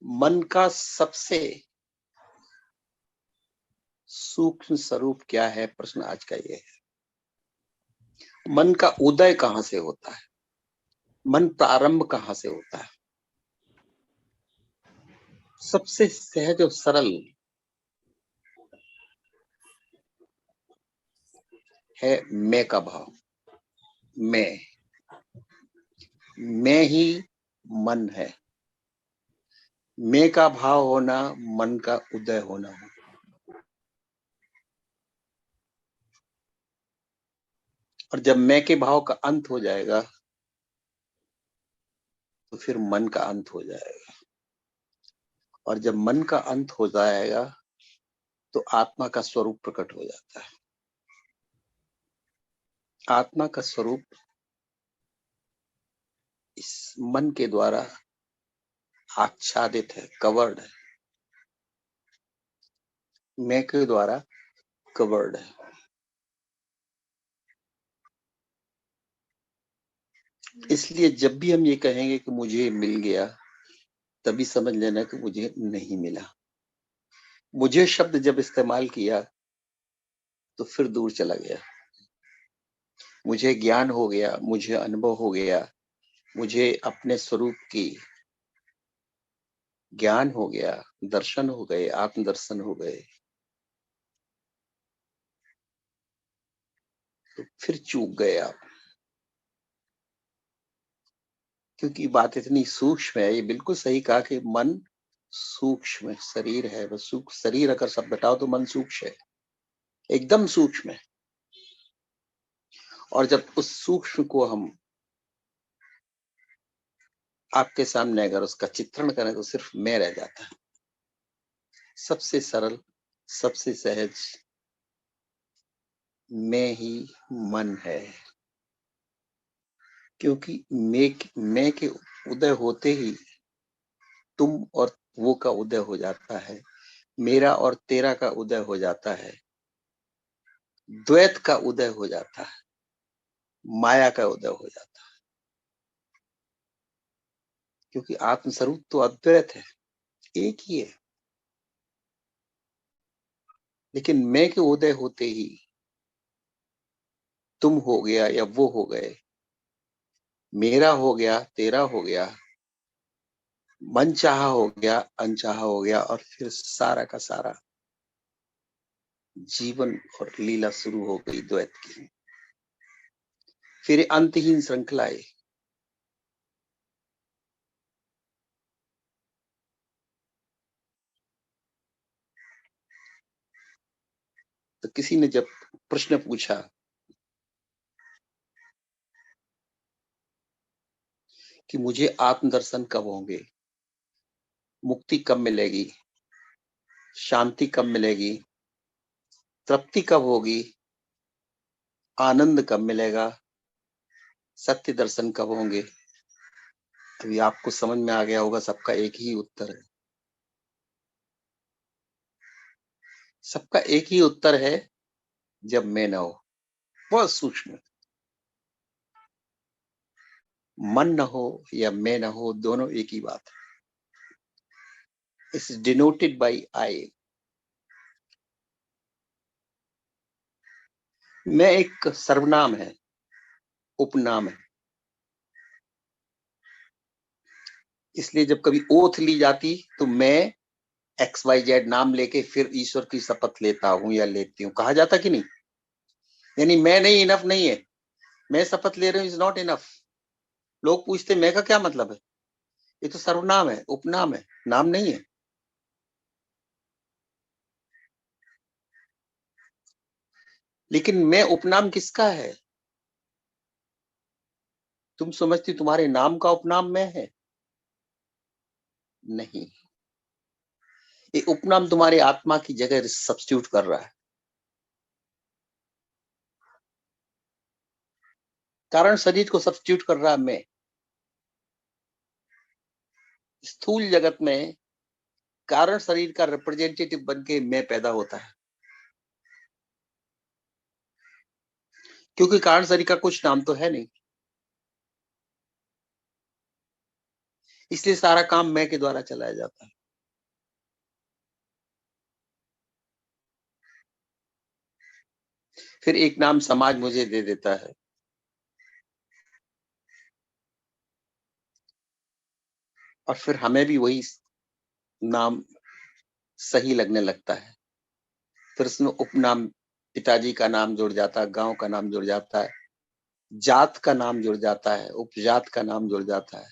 मन का सबसे सूक्ष्म स्वरूप क्या है? प्रश्न आज का ये है। मन का उदय कहां से होता है? मन प्रारंभ कहां से होता है? सबसे सहज और सरल है मैं का भाव। मैं ही मन है। मैं का भाव होना मन का उदय होना हो। और जब मैं के भाव का अंत हो जाएगा तो फिर मन का अंत हो जाएगा। और जब मन का अंत हो जाएगा तो आत्मा का स्वरूप प्रकट हो जाता है। आत्मा का स्वरूप इस मन के द्वारा आच्छादित है, कवर्ड है। मैं के द्वारा कवर्ड है। इसलिए जब भी हम ये कहेंगे कि मुझे मिल गया, तभी समझ लेना कि मुझे नहीं मिला। मुझे शब्द जब इस्तेमाल किया तो फिर दूर चला गया। मुझे ज्ञान हो गया, मुझे अनुभव हो गया, मुझे अपने स्वरूप की ज्ञान हो गया, दर्शन हो गए, आत्मदर्शन हो गए, तो फिर चूक गए आप। क्योंकि बात इतनी सूक्ष्म है। ये बिल्कुल सही कहा कि मन सूक्ष्म शरीर है। बस शरीर अगर सब बताओ तो मन सूक्ष्म है, एकदम सूक्ष्म है। और जब उस सूक्ष्म को हम आपके सामने अगर उसका चित्रण करें तो सिर्फ मैं रह जाता है। सबसे सरल, सबसे सहज मैं ही मन है। क्योंकि मैं के उदय होते ही तुम और वो का उदय हो जाता है, मेरा और तेरा का उदय हो जाता है, द्वैत का उदय हो जाता है, माया का उदय हो जाता है। क्योंकि आत्मस्वरूप तो अद्वैत है, एक ही है। लेकिन मैं के उदय होते ही तुम हो गया या वो हो गए, मेरा हो गया, तेरा हो गया, मन चाहा हो गया, अनचाहा हो गया, और फिर सारा का सारा जीवन और लीला शुरू हो गई द्वैत की। फिर अंतहीन श्रृंखलाएं। तो किसी ने जब प्रश्न पूछा कि मुझे आत्मदर्शन कब होंगे, मुक्ति कब मिलेगी, शांति कब मिलेगी, तृप्ति कब होगी, आनंद कब मिलेगा, सत्य दर्शन कब होंगे, अभी आपको समझ में आ गया होगा। सबका एक ही उत्तर है। सबका एक ही उत्तर है, जब मैं न हो। बहुत सूक्ष्म। मन न हो या मैं न हो, दोनों एक ही बात है। It's denoted by I. मैं एक सर्वनाम है, उपनाम है। इसलिए जब कभी ओथ ली जाती तो मैं XYZ नाम लेके फिर ईश्वर की शपथ लेता हूं या लेती हूं, कहा जाता कि नहीं? यानी मैं नहीं इनफ नहीं है। मैं शपथ ले रहा हूं इज नॉट इनफ। लोग पूछते मैं का क्या मतलब है? ये तो सर्वनाम है, उपनाम है, नाम नहीं है। लेकिन मैं उपनाम किसका है? तुम समझती तुम्हारे नाम का उपनाम मैं है? नहीं। ये उपनाम तुम्हारी आत्मा की जगह सब्स्टिट्यूट कर रहा है। कारण शरीर को सब्स्टिट्यूट कर रहा है मैं। स्थूल जगत में कारण शरीर का रिप्रेजेंटेटिव बन के मैं पैदा होता है। क्योंकि कारण शरीर का कुछ नाम तो है नहीं, इसलिए सारा काम मैं के द्वारा चलाया जाता है। फिर एक नाम समाज मुझे दे देता है। और फिर हमें भी वही नाम सही लगने लगता है। फिर उसमें उपनाम, पिताजी का नाम जुड़ जाता है, गांव का नाम जुड़ जाता है, जात का नाम जुड़ जाता है, उपजात का नाम जुड़ जाता है,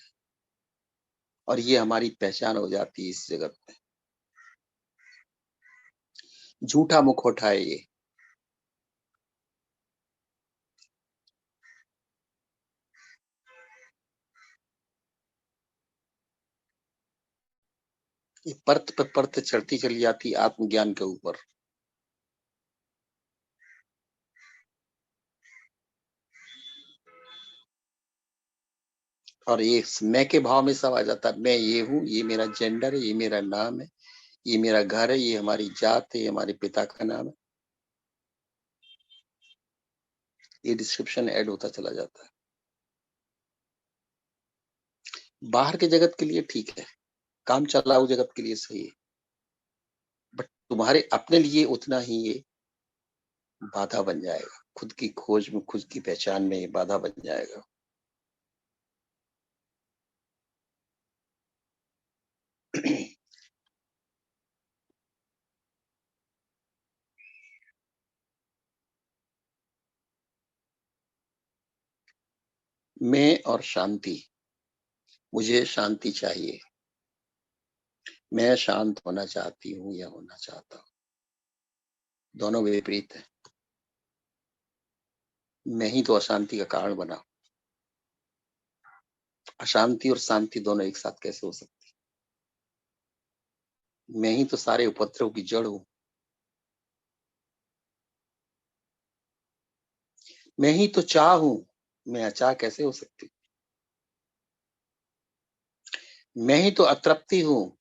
और ये हमारी पहचान हो जाती है इस जगत में। झूठा मुखौटा है ये। ये परत पे परत चढ़ती चली जाती आत्मज्ञान के ऊपर। और ये मैं के भाव में सब आ जाता है। मैं ये हूँ, ये मेरा जेंडर है, ये मेरा नाम है, ये मेरा घर है, ये हमारी जात है, ये हमारे पिता का नाम है। ये डिस्क्रिप्शन ऐड होता चला जाता है। बाहर के जगत के लिए ठीक है, काम चलाऊ जगत के लिए सही है, बट तुम्हारे अपने लिए उतना ही ये बाधा बन जाएगा। खुद की खोज में, खुद की पहचान में ये बाधा बन जाएगा। मैं और शांति, मुझे शांति चाहिए। मैं शांत होना चाहती हूँ या होना चाहता हूँ, दोनों विपरीत है। मैं ही तो अशांति का कारण बना। अशांति और शांति दोनों एक साथ कैसे हो सकती? मैं ही तो सारे उपद्रव की जड़ हूँ। मैं ही तो चाह हूँ, मैं अचाह कैसे हो सकती? मैं ही तो अतृप्ति हूँ,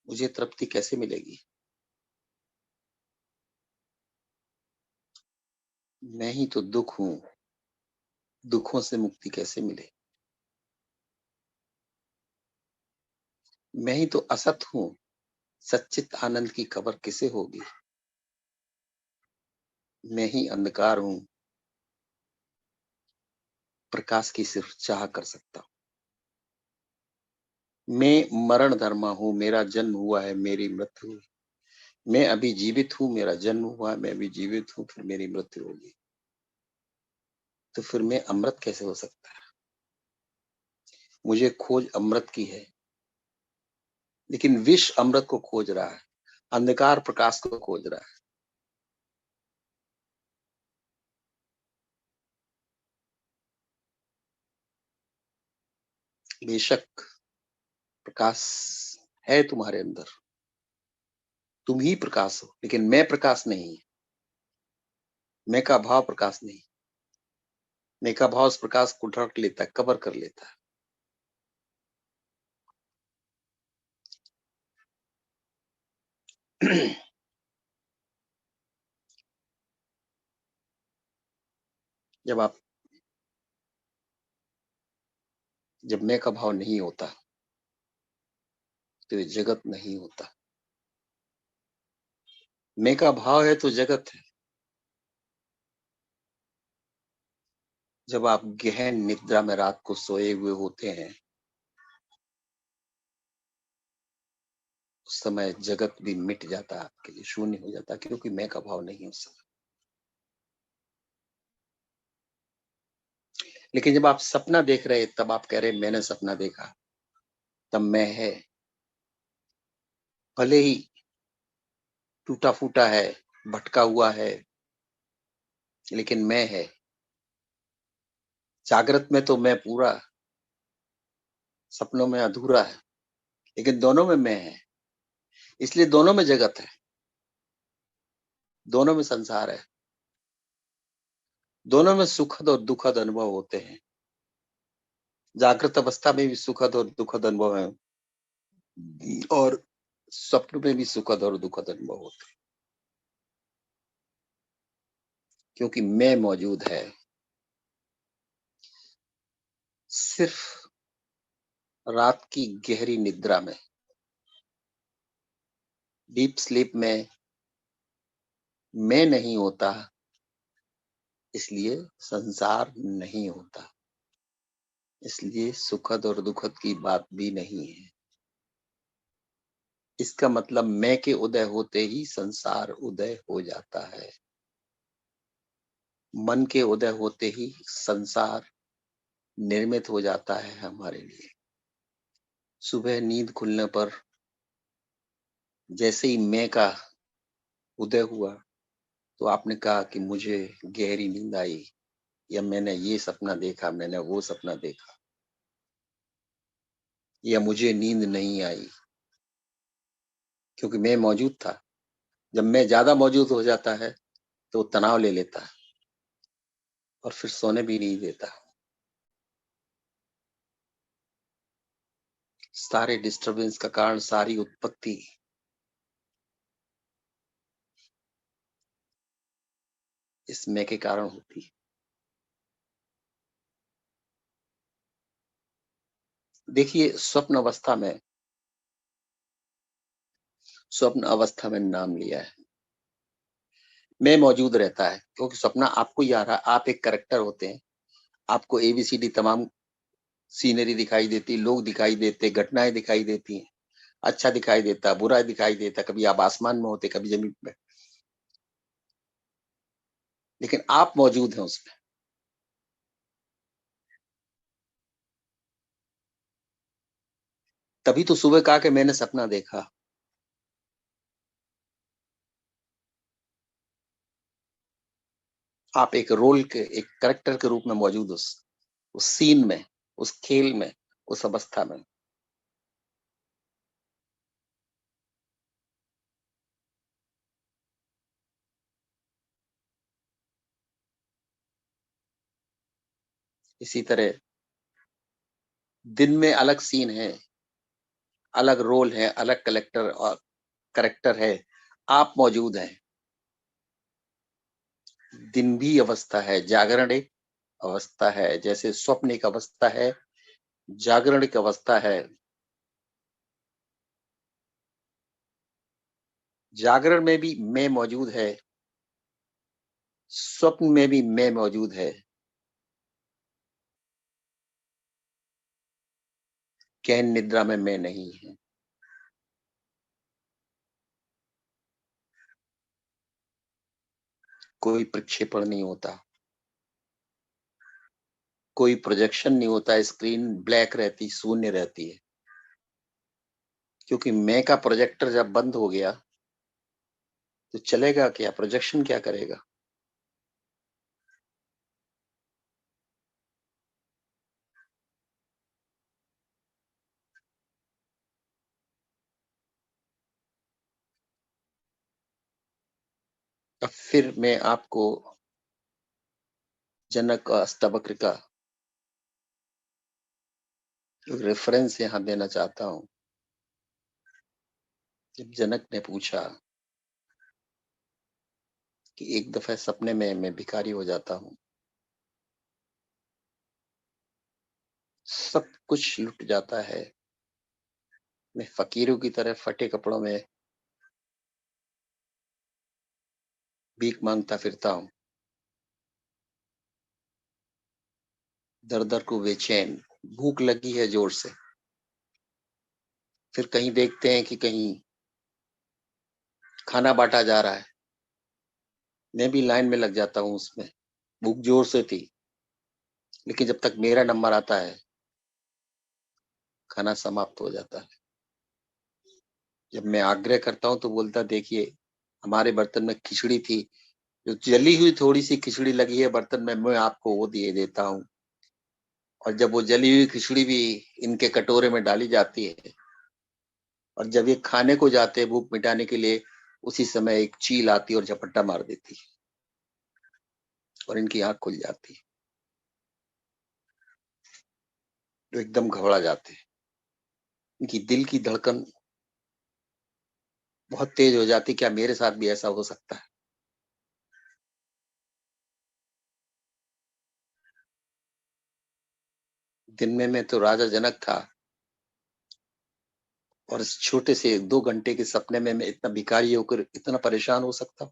मुझे तृप्ति कैसे मिलेगी? मैं ही तो दुख हूँ, दुखों से मुक्ति कैसे मिले? मैं ही तो असत हूँ, सच्चित आनंद की खबर किसे होगी? मैं ही अंधकार हूँ, प्रकाश की सिर्फ चाह कर सकता हूँ। मैं मरण धर्मा हूँ, मेरा जन्म हुआ है, मेरी मृत्यु हुई। मैं अभी जीवित हूँ, मेरा जन्म हुआ है, मैं अभी जीवित हूँ, फिर मेरी मृत्यु होगी। तो फिर मैं अमृत कैसे हो सकता है? मुझे खोज अमृत की है, लेकिन विष अमृत को खोज रहा है, अंधकार प्रकाश को खोज रहा है। बेशक प्रकाश है तुम्हारे अंदर, तुम ही प्रकाश हो, लेकिन मैं प्रकाश नहीं। मैं का भाव प्रकाश नहीं। मैं का भाव उस प्रकाश को ढक लेता है, कवर कर लेता है। जब आप, जब मैं का भाव नहीं होता तो ये जगत नहीं होता। मैं का भाव है तो जगत है। जब आप गहन निद्रा में रात को सोए हुए होते हैं, उस समय जगत भी मिट जाता है, आपके लिए शून्य हो जाता है, क्योंकि मैं का भाव नहीं उस समय। लेकिन जब आप सपना देख रहे हैं, तब आप कह रहे हैं मैंने सपना देखा, तब मैं है। भले ही टूटा फूटा है, भटका हुआ है, लेकिन मैं है। जागृत में तो मैं पूरा, सपनों में अधूरा है, लेकिन दोनों में मैं है। इसलिए दोनों में जगत है, दोनों में संसार है, दोनों में सुखद और दुखद अनुभव होते हैं। जागृत अवस्था में भी सुखद और दुखद अनुभव है, और स्वप्न में भी सुखद और दुखद अनुभव होते हैं, क्योंकि मैं मौजूद है। सिर्फ रात की गहरी निद्रा में, डीप स्लीप में, मैं नहीं होता, इसलिए संसार नहीं होता, इसलिए सुखद और दुखद की बात भी नहीं है। इसका मतलब मैं के उदय होते ही संसार उदय हो जाता है। मन के उदय होते ही संसार निर्मित हो जाता है हमारे लिए। सुबह नींद खुलने पर जैसे ही मैं का उदय हुआ, तो आपने कहा कि मुझे गहरी नींद आई, या मैंने ये सपना देखा, मैंने वो सपना देखा, या मुझे नींद नहीं आई, क्योंकि मैं मौजूद था। जब मैं ज्यादा मौजूद हो जाता है तो तनाव ले लेता है और फिर सोने भी नहीं देता। सारे डिस्टरबेंस का कारण, सारी उत्पत्ति इस मैं के कारण होती है। देखिए, स्वप्न अवस्था में नाम लिया है, मैं मौजूद रहता है, क्योंकि सपना आपको ही आ रहा है। आप एक करेक्टर होते हैं, आपको एबीसीडी तमाम सीनरी दिखाई देती, लोग दिखाई देते, घटनाएं दिखाई देती हैं, अच्छा दिखाई देता, बुरा दिखाई देता, कभी आप आसमान में होते, कभी जमीन पे, लेकिन आप मौजूद हैं उसमें। तभी तो सुबह कहा कि मैंने सपना देखा। आप एक रोल के, एक करेक्टर के रूप में मौजूद उस सीन में, उस खेल में, उस अवस्था में। इसी तरह दिन में अलग सीन है, अलग रोल है, अलग कलेक्टर और करेक्टर है, आप मौजूद हैं। दिन भी अवस्था है, जागरण एक अवस्था है, जैसे स्वप्न एक अवस्था है, जागरण एक अवस्था है। जागरण में भी मैं मौजूद है, स्वप्न में भी मैं मौजूद है। गहन निद्रा में मैं नहीं है। कोई प्रक्षेपण नहीं होता, कोई प्रोजेक्शन नहीं होता, स्क्रीन ब्लैक रहती, शून्य रहती है। क्योंकि मैं का प्रोजेक्टर जब बंद हो गया, तो चलेगा क्या, प्रोजेक्शन क्या करेगा। अब फिर मैं आपको जनक और अष्टावक्र का रेफरेंस यहाँ देना चाहता हूँ। जब जनक ने पूछा कि एक दफे सपने में मैं भिखारी हो जाता हूँ, सब कुछ लुट जाता है, मैं फकीरों की तरह फटे कपड़ों में भीख मांगता फिरता हूँ, दर दर को बेचैन, भूख लगी है जोर से। फिर कहीं देखते हैं कि कहीं खाना बांटा जा रहा है, मैं भी लाइन में लग जाता हूँ उसमें। भूख जोर से थी, लेकिन जब तक मेरा नंबर आता है, खाना समाप्त हो जाता है। जब मैं आग्रह करता हूँ तो बोलता, देखिए हमारे बर्तन में खिचड़ी थी, जो जली हुई थोड़ी सी खिचड़ी लगी है बर्तन में, मैं आपको वो दे देता हूँ। और जब वो जली हुई खिचड़ी भी इनके कटोरे में डाली जाती है, और जब ये खाने को जाते हैं भूख मिटाने के लिए, उसी समय एक चील आती है और झपट्टा मार देती है, और इनकी आंख खुल जाती है, जो एकदम घबरा जाते हैं। इनकी दिल की धड़कन बहुत तेज हो जाती, क्या मेरे साथ भी ऐसा हो सकता है। दिन में मैं तो राजा जनक था, और इस छोटे से 2 घंटे के सपने में मैं इतना भिखारी होकर इतना परेशान हो सकता हूँ।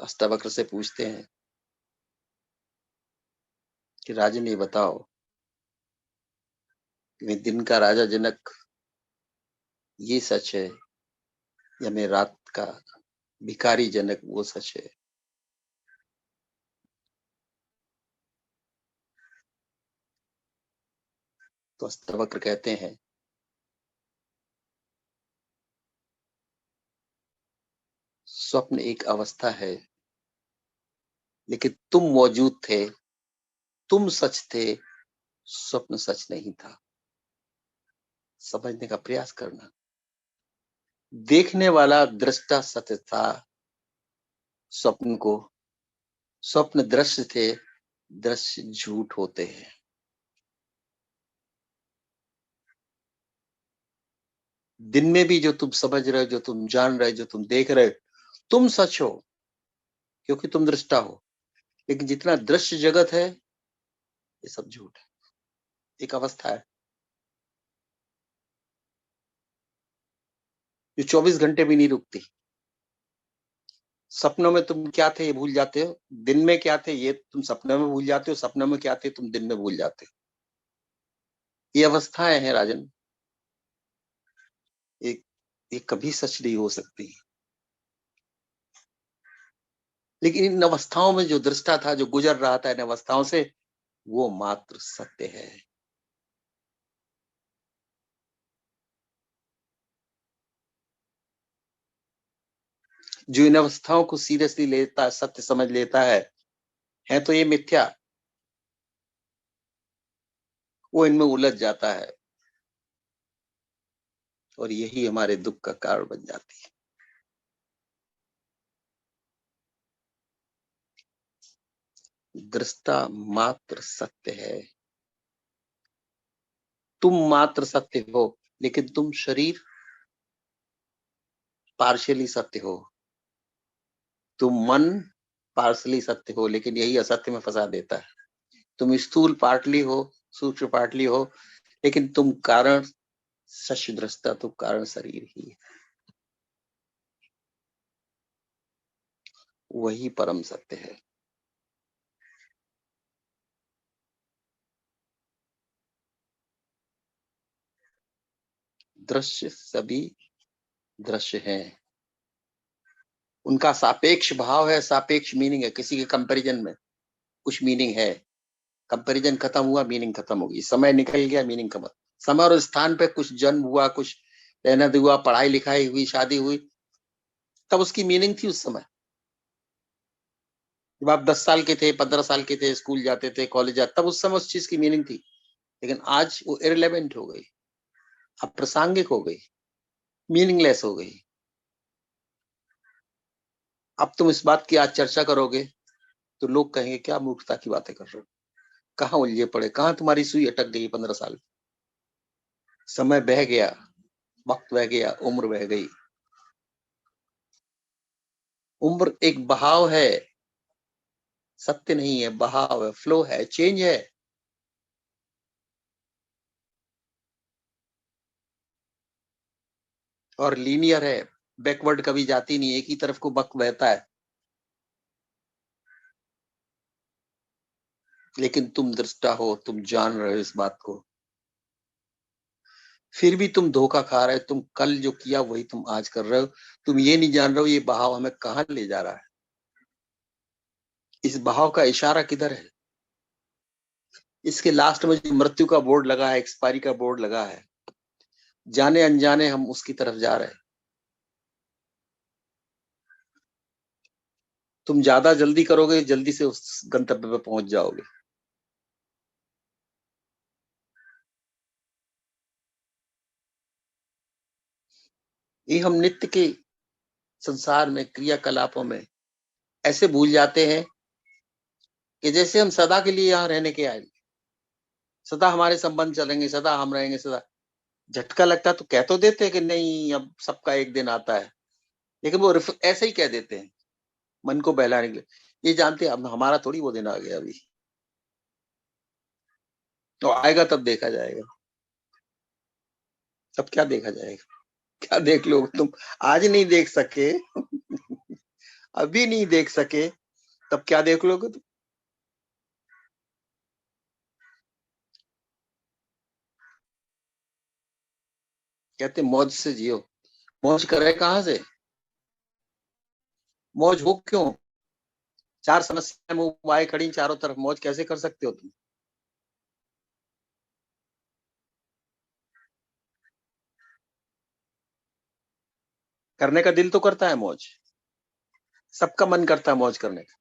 अष्टावक्र से पूछते हैं कि राजन ये बताओ कि मैं दिन का राजा जनक ये सच है, या मैं रात का भिखारी जनक वो सच है? तो अष्टावक्र कहते हैं स्वप्न एक अवस्था है, लेकिन तुम मौजूद थे, तुम सच थे, स्वप्न सच नहीं था। समझने का प्रयास करना। देखने वाला दृष्टा सत्य था स्वप्न को, स्वप्न दृश्य थे, दृश्य झूठ होते हैं। दिन में भी जो तुम समझ रहे हो, जो तुम जान रहे हो, जो तुम देख रहे हो, तुम सच हो क्योंकि तुम दृष्टा हो। लेकिन जितना दृश्य जगत है ये सब झूठ है, एक अवस्था है जो 24 घंटे भी नहीं रुकती। सपनों में तुम क्या थे ये भूल जाते हो, दिन में क्या थे ये तुम सपनों में भूल जाते हो, सपनों में क्या थे तुम दिन में भूल जाते हो। ये अवस्थाएं हैं राजन, एक ये कभी सच नहीं हो सकती। लेकिन इन अवस्थाओं में जो दृष्टा था, जो गुजर रहा था इन अवस्थाओं से, वो मात्र सत्य है। जो इन अवस्थाओं को सीरियसली लेता, सत्य समझ लेता है तो ये मिथ्या, वो इनमें उलझ जाता है और यही हमारे दुख का कारण बन जाती है। दृष्टा मात्र सत्य है, तुम मात्र सत्य हो, लेकिन तुम शरीर पार्शियली सत्य हो, तुम मन पार्शली सत्य हो, लेकिन यही असत्य में फंसा देता है। तुम स्थूल पार्टली हो, सूक्ष्म पार्टली हो, लेकिन तुम कारण सच दृष्टा, तो कारण शरीर ही है। वही परम सत्य है। दृश्य सभी दृश्य हैं, उनका सापेक्ष भाव है, सापेक्ष मीनिंग है। किसी के कंपैरिजन में कुछ मीनिंग है, कंपैरिजन खत्म हुआ, मीनिंग खत्म होगी, समय निकल गया, मीनिंग खत्म। समय और स्थान पे कुछ जन्म हुआ, कुछ मेहनत हुआ, पढ़ाई लिखाई हुई, शादी हुई, तब उसकी मीनिंग थी उस समय। जब आप 10 साल के थे, 15 साल के थे, स्कूल जाते थे, कॉलेज जाते, तब उस समय उस चीज की मीनिंग थी। लेकिन आज वो इररिलेवेंट हो गई, अप्रासंगिक हो गई, मीनिंगलेस हो गई। अब तुम इस बात की आज चर्चा करोगे तो लोग कहेंगे क्या मूर्खता की बातें कर रहे हो, कहाँ उलझे पड़े, कहाँ तुम्हारी सुई अटक गई 15 साल। समय बह गया, वक्त बह गया, उम्र बह गई। उम्र एक बहाव है, सत्य नहीं है, बहाव है, फ्लो है, चेंज है। और लीनियर है, बैकवर्ड कभी जाती नहीं, एक ही तरफ को वक्त बहता है। लेकिन तुम दृष्टा हो, तुम जान रहे हो इस बात को, फिर भी तुम धोखा खा रहे हो। तुम कल जो किया वही तुम आज कर रहे हो। तुम ये नहीं जान रहे हो ये बहाव हमें कहाँ ले जा रहा है, इस बहाव का इशारा किधर है। इसके लास्ट में जो मृत्यु का बोर्ड लगा है, एक्सपायरी का बोर्ड लगा है, जाने अनजाने हम उसकी तरफ जा रहे हैं। तुम ज्यादा जल्दी करोगे, जल्दी से उस गंतव्य पे पहुंच जाओगे। ये हम नित्य के संसार में, क्रियाकलापों में ऐसे भूल जाते हैं कि जैसे हम सदा के लिए यहाँ रहने के आए, सदा हमारे संबंध चलेंगे, सदा हम रहेंगे, सदा। झटका लगता है तो कह तो देते हैं कि नहीं अब सबका एक दिन आता है, लेकिन वो ऐसे ही कह देते हैं मन को बहलाने के लिए। ये जानते हैं अब हमारा थोड़ी वो दिन आ गया अभी, तो आएगा तब देखा जाएगा। तब क्या देखा जाएगा, क्या देख लोगे तुम, आज नहीं देख सके अभी नहीं देख सके तब क्या देख लोगे तुम? कहते मौज से जियो। मौज करे कहां से? मौज हो क्यों? चार समस्या मुंह आए खड़ी चारों तरफ, मौज कैसे कर सकते हो तुम? करने का दिल तो करता है मौज, सबका मन करता है मौज करने का,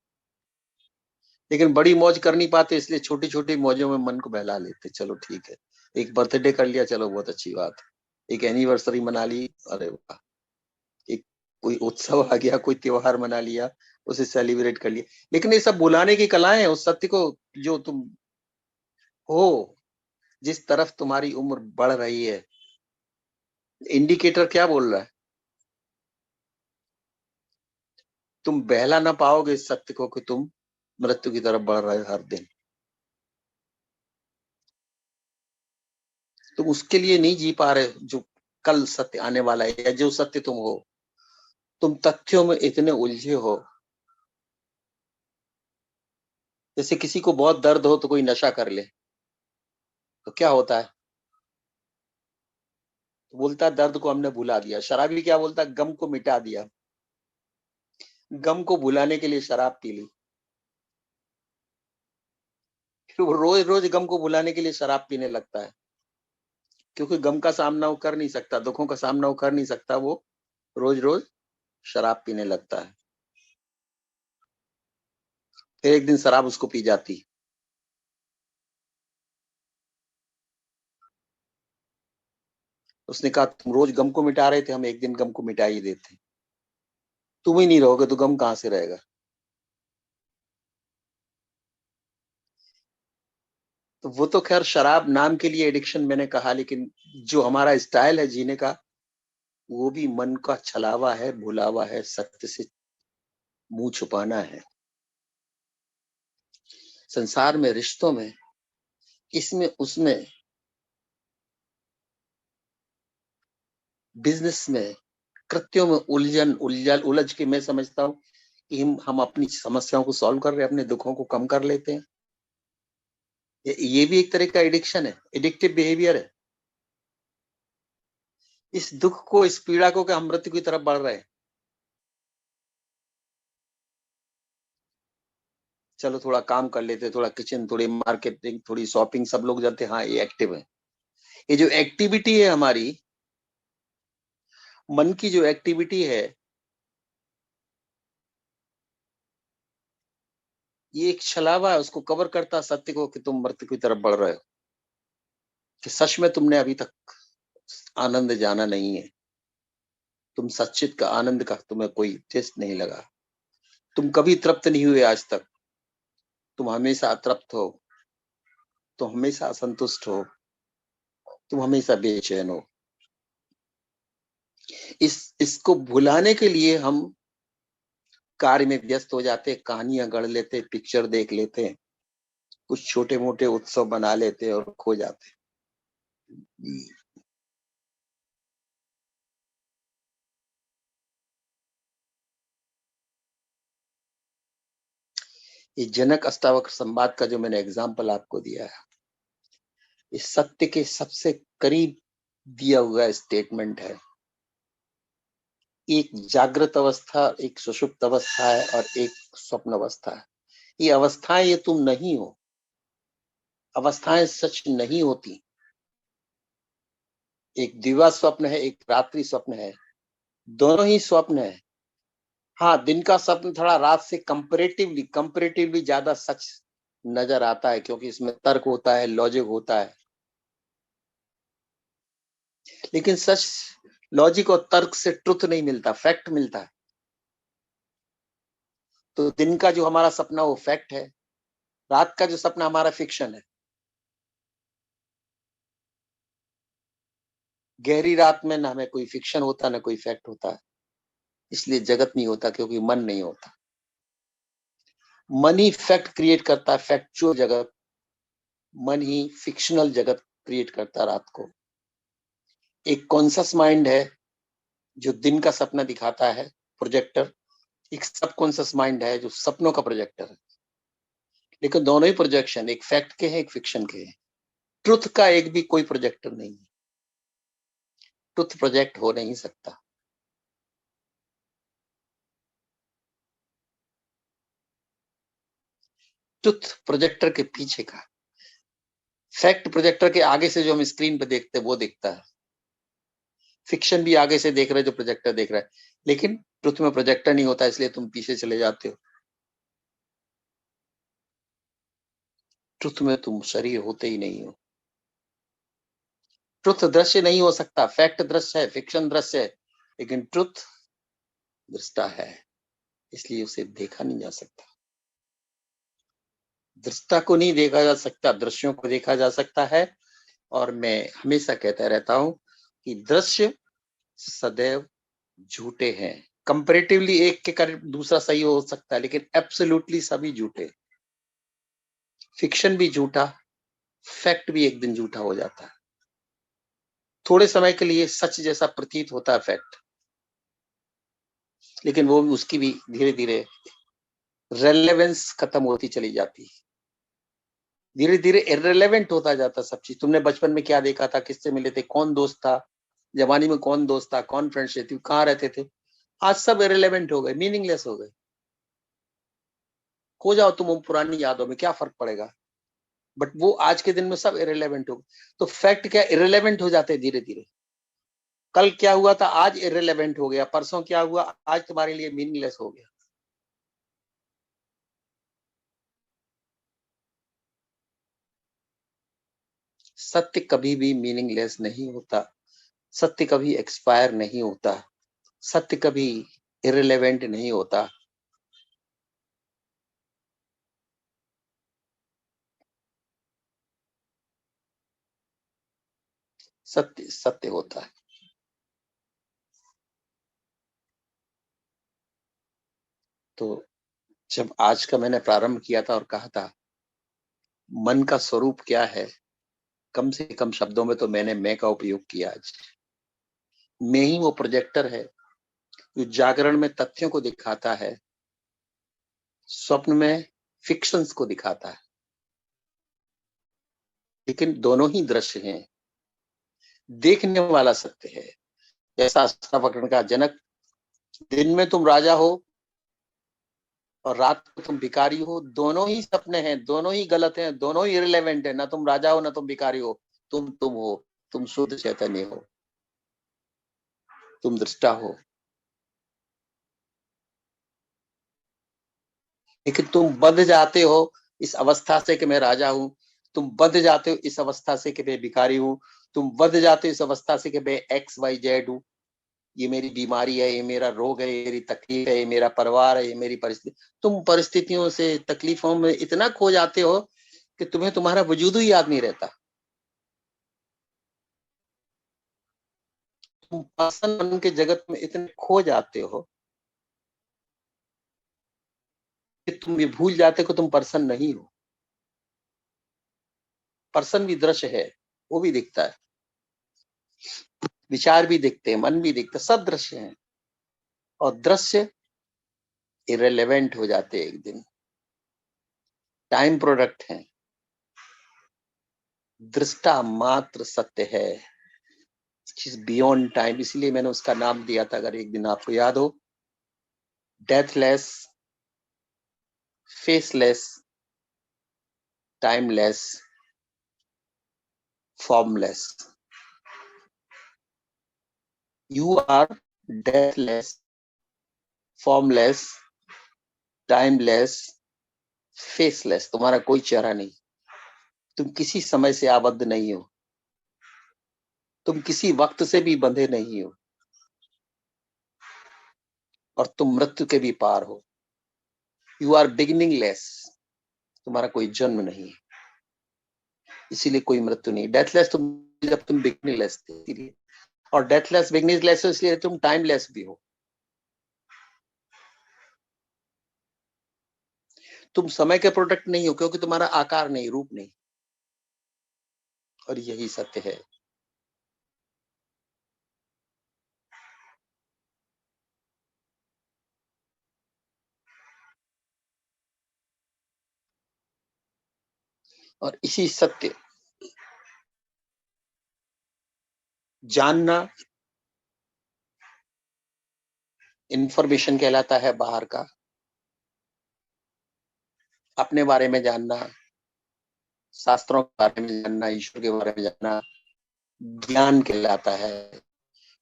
लेकिन बड़ी मौज कर नहीं पाते, इसलिए छोटी छोटी मौजों में मन को बहला लेते। चलो ठीक है, एक बर्थडे कर लिया, चलो बहुत अच्छी बात है। एक एनिवर्सरी मना ली, अरे वाह। एक कोई उत्सव आ गया, कोई त्योहार मना लिया, उसे सेलिब्रेट कर लिया। लेकिन ये सब बुलाने की कलाएं हैं उस सत्य को जो तुम हो, जिस तरफ तुम्हारी उम्र बढ़ रही है। इंडिकेटर क्या बोल रहा है? तुम बहला ना पाओगे इस सत्य को कि तुम मृत्यु की तरफ बढ़ रहे हो हर दिन। तुम उसके लिए नहीं जी पा रहे जो कल सत्य आने वाला है, या जो सत्य तुम हो। तुम तथ्यों में इतने उलझे हो। जैसे किसी को बहुत दर्द हो तो कोई नशा कर ले, तो क्या होता है? तो बोलता है दर्द को हमने भुला दिया। शराबी क्या बोलता है? गम को मिटा दिया। गम को भुलाने के लिए शराब पी ली, फिर वो रोज रोज गम को भुलाने के लिए शराब पीने लगता है, क्योंकि गम का सामना वो कर नहीं सकता, दुखों का सामना वो कर नहीं सकता, वो रोज रोज शराब पीने लगता है। फिर एक दिन शराब उसको पी जाती। उसने कहा तुम रोज गम को मिटा रहे थे, हम एक दिन गम को मिटा ही देते। तुम ही नहीं रहोगे तो गम कहां से रहेगा? तो वो तो खैर शराब नाम के लिए एडिक्शन मैंने कहा, लेकिन जो हमारा स्टाइल है जीने का, वो भी मन का छलावा है, भुलावा है, सत्य से मुंह छुपाना है। संसार में, रिश्तों में, इसमें उसमें, बिजनेस में, कृत्यों में उलझन उलझन उलझ के मैं समझता हूँ कि हम अपनी समस्याओं को सॉल्व कर रहे हैं, अपने दुखों को कम कर लेते हैं। ये भी एक तरह का एडिक्शन है, एडिक्टिव बिहेवियर है। इस दुख को, इस पीड़ा को कि हम मृत्यु की तरफ बढ़ रहे हैं। चलो थोड़ा काम कर लेते, थोड़ा किचन, थोड़ी मार्केटिंग, थोड़ी शॉपिंग, सब लोग जाते हैं, हाँ ये एक्टिव है। ये जो एक्टिविटी है हमारी, मन की जो एक्टिविटी है, ये एक छलावा है, उसको कवर करता सत्य को कि तुम मृत्यु की तरफ बढ़ रहे हो, कि सच में तुमने अभी तक आनंद जाना नहीं है। तुम सच्चित का आनंद का तुम्हें कोई टेस्ट नहीं लगा। तुम कभी तृप्त नहीं हुए आज तक। तुम हमेशा अतृप्त हो, तुम हमेशा असंतुष्ट हो, तुम हमेशा बेचैन हो। इसको भुलाने के लिए हम कार्य में व्यस्त हो जाते, कहानियां गढ़ लेते, पिक्चर देख लेते, कुछ छोटे मोटे उत्सव बना लेते और खो जाते। ये जनक अष्टावक्र संवाद का जो मैंने एग्जाम्पल आपको दिया है, इस सत्य के सबसे करीब दिया हुआ स्टेटमेंट है। एक जागृत अवस्था, एक सुषुप्त अवस्था है, और एक स्वप्न अवस्था है। ये अवस्थाएं, ये तुम नहीं हो। अवस्थाएं सच नहीं होती। एक दिवा स्वप्न है, एक रात्रि स्वप्न है, दोनों ही स्वप्न है। हाँ, दिन का स्वप्न थोड़ा रात से कंपेरेटिवली ज्यादा सच नजर आता है, क्योंकि इसमें तर्क होता है, लॉजिक होता है। लेकिन सच लॉजिक और तर्क से ट्रुथ नहीं मिलता, फैक्ट मिलता है। तो दिन का जो हमारा सपना वो फैक्ट है, रात का जो सपना हमारा फिक्शन है। गहरी रात में ना हमें कोई फिक्शन होता, ना कोई फैक्ट होता है। इसलिए जगत नहीं होता, क्योंकि मन नहीं होता। मन ही फैक्ट क्रिएट करता है, फैक्चुअल जगत। मन ही फिक्शनल जगत क्रिएट करता है रात को। एक कॉन्सियस माइंड है जो दिन का सपना दिखाता है, प्रोजेक्टर। एक सबकॉन्शियस माइंड है जो सपनों का प्रोजेक्टर है, लेकिन दोनों ही प्रोजेक्शन एक फैक्ट के हैं, एक फिक्शन के हैं। ट्रुथ का एक भी कोई प्रोजेक्टर नहीं है, ट्रुथ प्रोजेक्ट हो नहीं सकता। ट्रुथ प्रोजेक्टर के पीछे का, फैक्ट प्रोजेक्टर के आगे से जो हम स्क्रीन पे देखते हैं वो दिखता है, फिक्शन भी आगे से देख रहे हैं जो प्रोजेक्टर देख रहा है, लेकिन ट्रुथ में प्रोजेक्टर नहीं होता, इसलिए तुम पीछे चले जाते हो। ट्रुथ में तुम शरीर होते ही नहीं हो। ट्रुथ दृश्य नहीं हो सकता, फैक्ट दृश्य है, फिक्शन दृश्य है, लेकिन ट्रुथ दृष्टा है, इसलिए उसे देखा नहीं जा सकता। दृष्टा को नहीं देखा जा सकता, दृश्यों को देखा जा सकता है। और मैं हमेशा कहता रहता हूं कि दृश्य सदैव झूठे हैं। कंपैरेटिवली एक के करीब दूसरा सही हो सकता है, लेकिन एब्सोल्युटली सभी झूठे। फिक्शन भी झूठा, फैक्ट भी एक दिन झूठा हो जाता है। थोड़े समय के लिए सच जैसा प्रतीत होता है फैक्ट, लेकिन वो उसकी भी धीरे धीरे रेलेवेंस खत्म होती चली जाती है, धीरे धीरे इररिलेवेंट होता जाता सब चीज। तुमने बचपन में क्या देखा था, किससे मिले थे, कौन दोस्त था, जवानी में कौन दोस्त था, कौन फ्रेंडशिप थी, कहाँ रहते थे, आज सब इररिलेवेंट हो गए, मीनिंगलेस हो गए। खो जाओ तुम उन पुरानी यादों में, क्या फर्क पड़ेगा। बट वो आज के दिन में सब इररिलेवेंट हो गए। तो फैक्ट क्या, इररिलेवेंट हो जाते हैं धीरे धीरे। कल क्या हुआ था आज इररिलेवेंट हो गया, परसों क्या हुआ आज तुम्हारे लिए मीनिंगलेस हो गया। सत्य कभी भी मीनिंगलेस नहीं होता, सत्य कभी एक्सपायर नहीं होता, सत्य कभी इररिलेवेंट नहीं होता। सत्य सत्य होता है। तो जब आज का मैंने प्रारंभ किया था और कहा था मन का स्वरूप क्या है, कम से कम शब्दों में तो मैंने मैं का उपयोग किया आज। मैं ही वो प्रोजेक्टर है जो जागरण में तथ्यों को दिखाता है, स्वप्न में फिक्शंस को दिखाता है, लेकिन दोनों ही दृश्य हैं। देखने वाला सत्य है, जैसा अष्टावक्र का जनक, दिन में तुम राजा हो और रात को तुम भिखारी हो, दोनों ही सपने हैं, दोनों ही गलत हैं, दोनों ही इररिलेवेंट है। ना तुम राजा हो ना तुम भिखारी हो, तुम हो, तुम शुद्ध चैतन्य हो, तुम दृष्टा हो। लेकिन तुम बंध जाते हो इस अवस्था से कि मैं राजा हूं, तुम बंध जाते हो इस अवस्था से कि मैं भिखारी हूं, तुम बंध जाते हो इस अवस्था से कि मैं एक्स वाई जेड हूं। ये मेरी बीमारी है, ये मेरा रोग है, ये मेरी तकलीफ है, ये मेरा परिवार है, ये मेरी परिस्थिति। तुम परिस्थितियों से तकलीफों में इतना खो जाते हो कि तुम्हें तुम्हारा वजूद ही याद नहीं रहता। तुम पर्सन के जगत में इतने खो जाते हो कि तुम ये भूल जाते हो कि तुम पर्सन नहीं हो। पर्सन भी दृश्य है, वो भी दिखता है, विचार भी दिखते हैं, मन भी दिखता है, सब दृश्य हैं। और दृश्य इरेलेवेंट हो जाते हैं एक दिन, टाइम प्रोडक्ट हैं। दृष्टा मात्र सत्य है, बियॉन्ड टाइम। इसलिए मैंने उसका नाम दिया था, अगर एक दिन आपको याद हो, deathless, faceless, timeless, formless. You are deathless, formless, timeless, faceless. तुम्हारा कोई चेहरा नहीं, तुम किसी समय से आबद्ध नहीं हो, तुम किसी वक्त से भी बंधे नहीं हो, और तुम मृत्यु के भी पार हो। यू आर बिगिनिंगलेस, तुम्हारा कोई जन्म नहीं है, इसीलिए कोई मृत्यु नहीं। डेथलेस तुम जब तुम बिगिनिंगलेस थे, इसीलिए। और डेथलेस बिगिनिंगलेस हो इसलिए तुम टाइमलेस भी हो। तुम समय के प्रोडक्ट नहीं हो, क्योंकि तुम्हारा आकार नहीं, रूप नहीं। और यही सत्य है। और इसी सत्य जानना इंफॉर्मेशन कहलाता है बाहर का, अपने बारे में जानना, शास्त्रों के बारे में जानना, ईश्वर के बारे में जानना ज्ञान कहलाता है।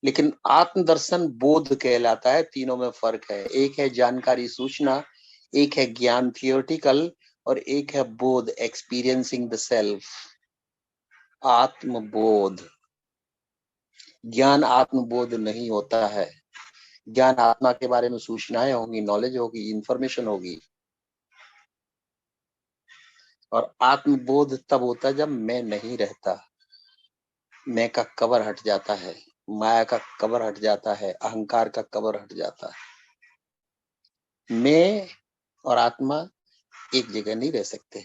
लेकिन आत्मदर्शन बोध कहलाता है। तीनों में फर्क है। एक है जानकारी सूचना, एक है ज्ञान थियोरटिकल, और एक है बोध एक्सपीरियंसिंग द सेल्फ, आत्मबोध। ज्ञान आत्मबोध नहीं होता है। ज्ञान आत्मा के बारे में सूचनाएं होंगी, नॉलेज होगी, इंफॉर्मेशन होगी। और आत्मबोध तब होता है जब मैं नहीं रहता, मैं का कवर हट जाता है, माया का कवर हट जाता है, अहंकार का कवर हट जाता है। मैं और आत्मा एक जगह नहीं रह सकते।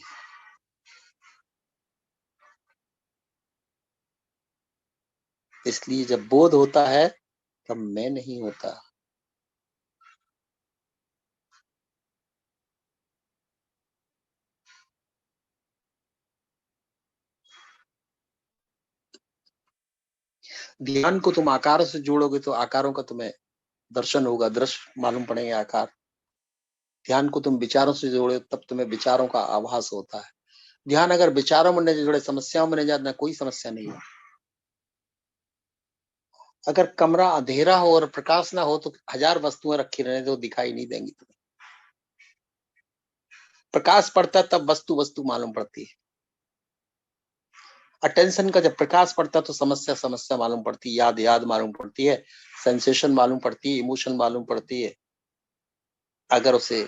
इसलिए जब बोध होता है तब मैं नहीं होता। ध्यान को तुम आकार से जोड़ोगे तो आकारों का तुम्हें दर्शन होगा, दृश्य मालूम पड़ेंगे आकार। ध्यान को तुम विचारों से जोड़े तब तुम्हें विचारों का आभास होता है। ध्यान अगर विचारों में नहीं जुड़े, समस्याओं में नहीं जाना, कोई समस्या नहीं है। अगर कमरा अंधेरा हो और प्रकाश ना हो तो हजार वस्तुएं रखी रहने तो दिखाई नहीं देंगी तुम्हें। प्रकाश पड़ता तब वस्तु वस्तु मालूम पड़ती है। अटेंशन का जब प्रकाश पड़ता तो समस्या समस्या मालूम पड़ती है, याद याद मालूम पड़ती है, सेंसेशन मालूम पड़ती है, इमोशन मालूम पड़ती है। अगर उसे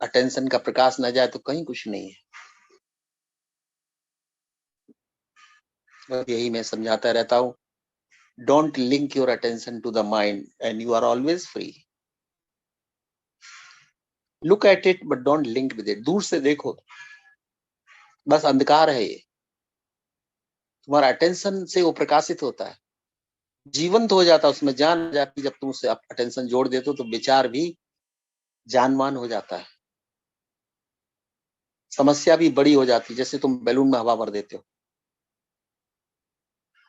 अटेंशन का प्रकाश न जाए तो कहीं कुछ नहीं है। और यही मैं समझाता रहता हूँ, don't link your attention to the mind and you are always free. Look at it but don't link with it. दूर से देखो, बस अंधकार है ये। तुम्हारा अटेंशन से वो प्रकाशित होता है, जीवंत हो जाता है, उसमें जान आ जाती है। जब तुम उसे अटेंशन जोड़ देते हो तो विचार भी जानवान हो जाता है, समस्या भी बड़ी हो जाती है। जैसे तुम बैलून में हवा भर देते हो,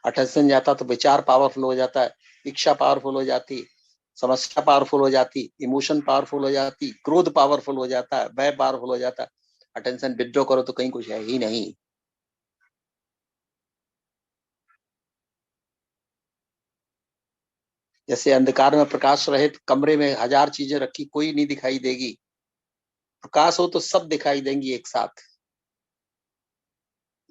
अटेंशन जाता तो विचार पावरफुल हो जाता है, इच्छा पावरफुल हो जाती, समस्या पावरफुल हो जाती, इमोशन पावरफुल हो जाती, क्रोध पावरफुल हो जाता है, भय पावरफुल हो जाता है। अटेंशन विड्रॉ करो तो कहीं कुछ है ही नहीं। जैसे अंधकार में प्रकाश रहित कमरे में हजार चीजें रखी, कोई नहीं दिखाई देगी। प्रकाश हो तो सब दिखाई देंगी एक साथ।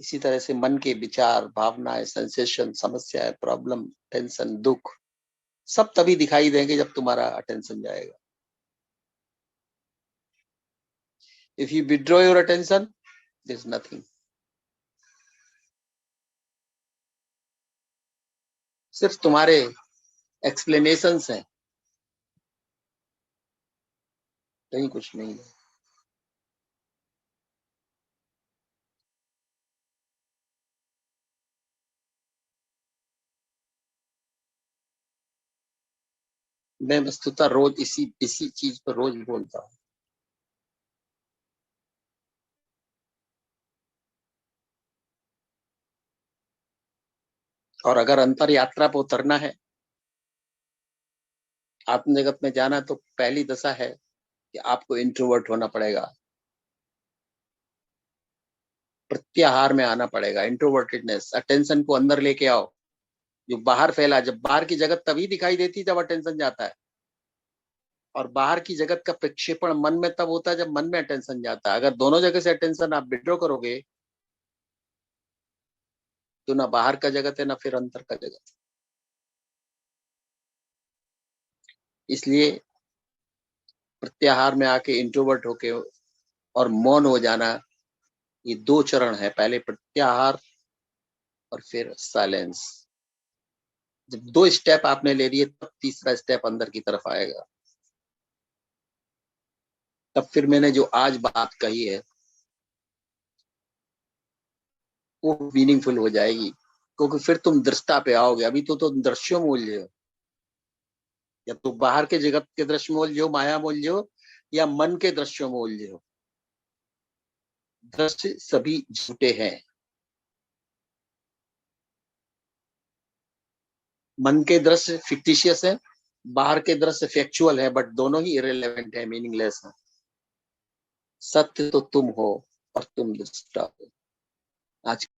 इसी तरह से मन के विचार, भावनाएं, सेंसेशन, समस्याएं, प्रॉब्लम, टेंशन, दुख सब तभी दिखाई देंगे जब तुम्हारा अटेंशन जाएगा। If you withdraw your attention, there is nothing. सिर्फ तुम्हारे एक्सप्लेनेशंस हैं, कहीं कुछ नहीं है। मैं वस्तुतः रोज इसी इसी चीज पर रोज बोलता हूँ। और अगर अंतर यात्रा पर उतरना है, आत्म जगत में जाना, तो पहली दशा है कि आपको इंट्रोवर्ट होना पड़ेगा, प्रत्याहार में आना पड़ेगा। इंट्रोवर्टेडनेस, अटेंशन को अंदर लेके आओ, जो बाहर फैला। जब बाहर की जगत तभी दिखाई देती जब अटेंशन जाता है, और बाहर की जगत का प्रक्षेपण मन में तब होता है जब मन में अटेंशन जाता है। अगर दोनों जगह से अटेंशन आप विड्रॉ करोगे तो ना बाहर का जगत है ना फिर अंतर का जगत। इसलिए प्रत्याहार में आके इंट्रोवर्ट होके और मौन हो जाना, ये दो चरण है। पहले प्रत्याहार और फिर साइलेंस। जब दो स्टेप आपने ले लिए तब तीसरा स्टेप अंदर की तरफ आएगा। तब फिर मैंने जो आज बात कही है वो मीनिंगफुल हो जाएगी, क्योंकि फिर तुम दृष्टा पे आओगे। अभी तो तुम दृश्यों में उलझे हो, या तो बाहर के जगत के दृश्य में उलझे हो, माया में उलझे हो, या मन के दृश्यों में उलझे हो। दृश्य सभी झूठे हैं। मन के दृश्य फिक्टिशियस है, बाहर के दृश्य फैक्चुअल है, बट दोनों ही इरेलेवेंट है, मीनिंगलेस है। सत्य तो तुम हो और तुम दृष्टा हो। आज